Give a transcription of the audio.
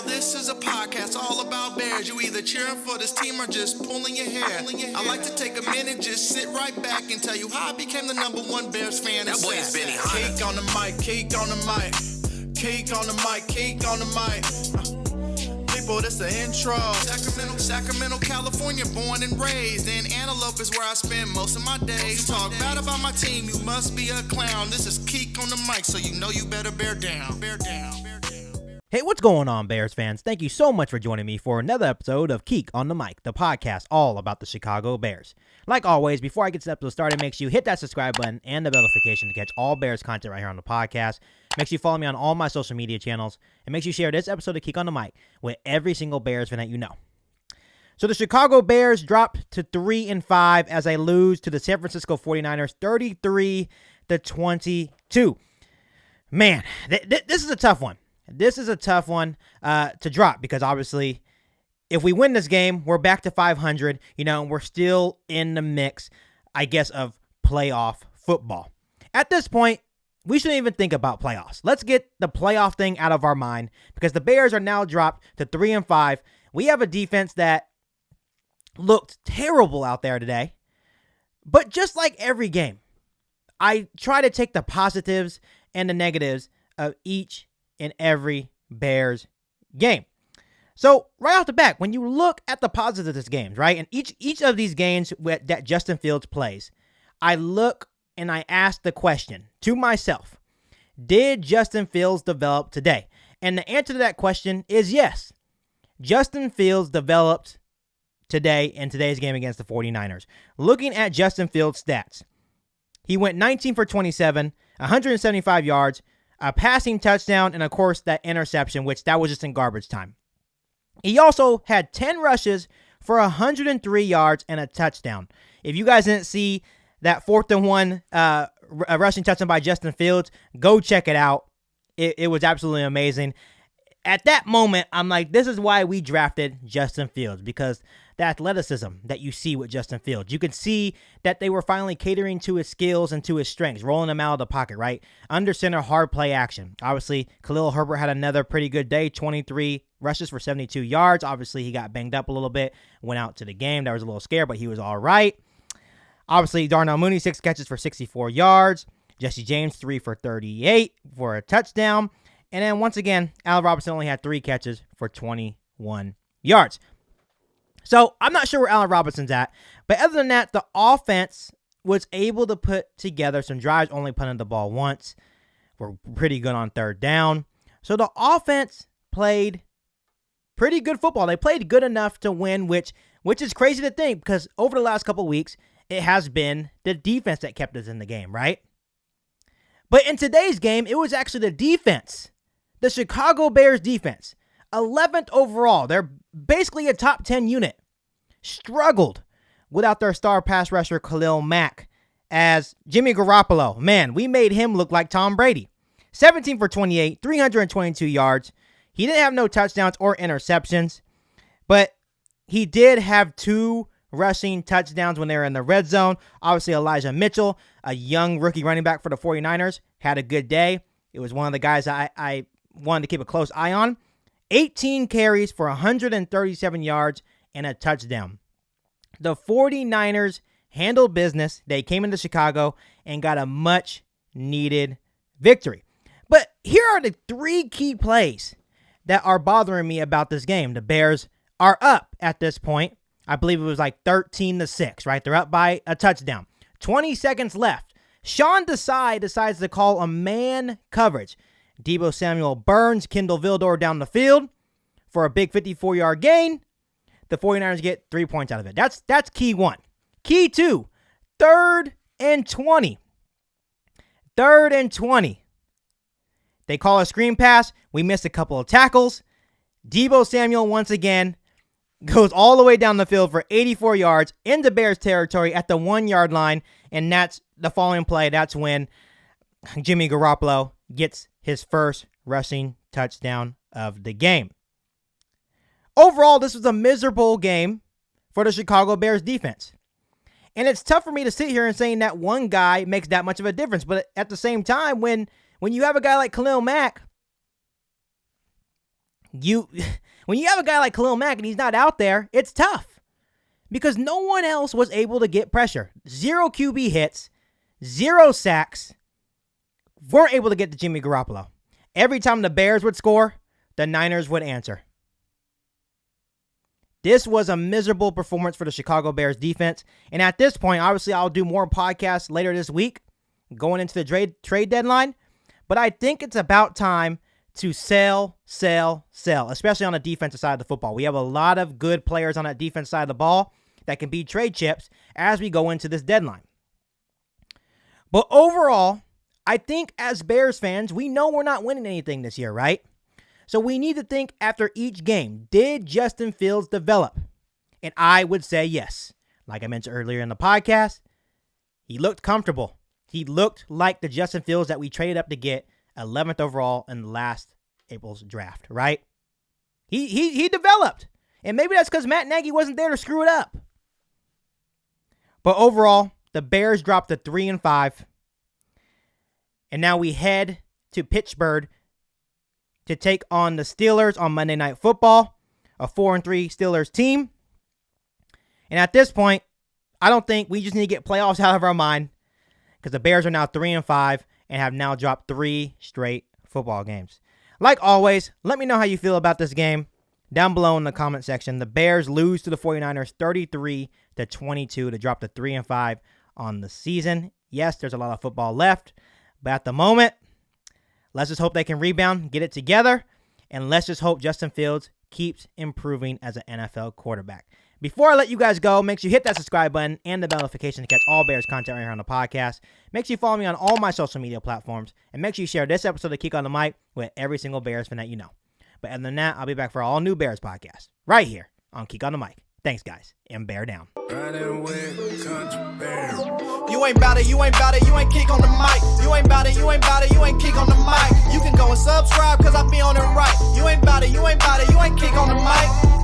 Now this is a podcast all about Bears. You either cheering for this team or just pulling your hair. I like to take a minute, just sit right back and tell you how I became the #1 Bears fan. That boy is Benny Hunter. Cake on the mic, cake on the mic, cake on the mic, cake on the mic. People, this the intro. Sacramento, California, born and raised. And Antelope is where I spend most of my days. Talk bad about my team, you must be a clown. This is Keek on the mic, so you know you better bear down. Bear down. Hey, what's going on, Bears fans? Thank you so much for joining me for another episode of Keek on the Mic, the podcast all about the Chicago Bears. Like always, before I get this episode started, make sure you hit that subscribe button and the bell notification to catch all Bears content right here on the podcast. Make sure you follow me on all my social media channels, and make sure you share this episode of Keek on the Mic with every single Bears fan that you know. So the Chicago Bears dropped to 3-5 as they lose to the San Francisco 49ers 33-22. Man, this is a tough one. This is a tough one to drop because obviously if we win this game, we're back to 500, and we're still in the mix, I guess, of playoff football. At this point, we shouldn't even think about playoffs. Let's get the playoff thing out of our mind because the Bears are now dropped to 3-5. We have a defense that looked terrible out there today. But just like every game, I try to take the positives and the negatives of each in every Bears game. So right off the bat, when you look at the positives of this game, right, and each of these games that Justin Fields plays, I look and I ask the question to myself, did Justin Fields develop today? And the answer to that question is yes. Justin Fields developed today in today's game against the 49ers. Looking at Justin Fields' stats, he went 19 for 27, 175 yards, a passing touchdown, and of course that interception, which that was just in garbage time. He also had 10 rushes for 103 yards and a touchdown. If you guys didn't see that 4th and 1 rushing touchdown by Justin Fields, go check it out. It was absolutely amazing. At that moment, I'm like, this is why we drafted Justin Fields, because the athleticism that you see with Justin Fields, you could see that they were finally catering to his skills and to his strengths, rolling him out of the pocket, right? Under center, hard play action. Obviously, Khalil Herbert had another pretty good day, 23 rushes for 72 yards. Obviously, he got banged up a little bit, went out to the game. That was a little scared, but he was all right. Obviously, Darnell Mooney, 6 catches for 64 yards. Jesse James, 3 for 38 for a touchdown. And then once again, Allen Robinson only had 3 catches for 21 yards. So I'm not sure where Allen Robinson's at. But other than that, the offense was able to put together some drives, only punting the ball once. We're pretty good on 3rd down. So the offense played pretty good football. They played good enough to win, which is crazy to think because over the last couple of weeks, it has been the defense that kept us in the game, right? But in today's game, it was actually the defense. The Chicago Bears defense, 11th overall. They're basically a top 10 unit. Struggled without their star pass rusher, Khalil Mack, as Jimmy Garoppolo. Man, we made him look like Tom Brady. 17 for 28, 322 yards. He didn't have no touchdowns or interceptions, but he did have 2 rushing touchdowns when they were in the red zone. Obviously, Elijah Mitchell, a young rookie running back for the 49ers, had a good day. It was one of the guys I wanted to keep a close eye on. 18 carries for 137 yards and a touchdown. The 49ers handled business. They came into Chicago and got a much-needed victory. But here are the 3 key plays that are bothering me about this game. The Bears are up at this point. I believe it was like 13-6, right? They're up by a touchdown. 20 seconds left. Sean Desai decides to call a man coverage. Deebo Samuel burns Kendall Vildor down the field for a big 54-yard gain. The 49ers get 3 points out of it. That's key 1. Key 2, 3rd and 20. 3rd and 20. They call a screen pass. We missed a couple of tackles. Deebo Samuel once again goes all the way down the field for 84 yards into Bears territory at the 1-yard line. And that's the following play. That's when Jimmy Garoppolo gets his first rushing touchdown of the game. Overall, this was a miserable game for the Chicago Bears defense. And it's tough for me to sit here and saying that one guy makes that much of a difference. But at the same time, when you have a guy like Khalil Mack, when you have a guy like Khalil Mack and he's not out there, it's tough because no one else was able to get pressure. 0 QB hits, 0 sacks, weren't able to get to Jimmy Garoppolo. Every time the Bears would score, the Niners would answer. This was a miserable performance for the Chicago Bears defense. And at this point, obviously, I'll do more podcasts later this week going into the trade deadline. But I think it's about time to sell, especially on the defensive side of the football. We have a lot of good players on that defense side of the ball that can be trade chips as we go into this deadline. But overall, I think as Bears fans, we know we're not winning anything this year, right? So we need to think after each game, did Justin Fields develop? And I would say yes. Like I mentioned earlier in the podcast, he looked comfortable. He looked like the Justin Fields that we traded up to get 11th overall in last April's draft, right? He developed. And maybe that's because Matt Nagy wasn't there to screw it up. But overall, the Bears dropped to 3-5. And now we head to Pittsburgh to take on the Steelers on Monday Night Football, a 4-3 Steelers team. And at this point, I don't think we just need to get playoffs out of our mind because the Bears are now 3-5 and have now dropped 3 straight football games. Like always, let me know how you feel about this game down below in the comment section. The Bears lose to the 49ers 33-22 to drop to 3-5 on the season. Yes, there's a lot of football left, but at the moment, let's just hope they can rebound, get it together, and let's just hope Justin Fields keeps improving as an NFL quarterback. Before I let you guys go, make sure you hit that subscribe button and the bell notification to catch all Bears content right here on the podcast. Make sure you follow me on all my social media platforms, and make sure you share this episode of Kick on the Mic with every single Bears fan that you know. But other than that, I'll be back for all new Bears podcasts right here on Kick on the Mic. Thanks, guys, and bear down. You ain't bout it, you ain't bout it, you ain't kick on the mic. You ain't bout it, you ain't bout it, you ain't kick on the mic. You can go and subscribe, cause I be on it right. You ain't bout it, you ain't bout it, you ain't kick on the mic.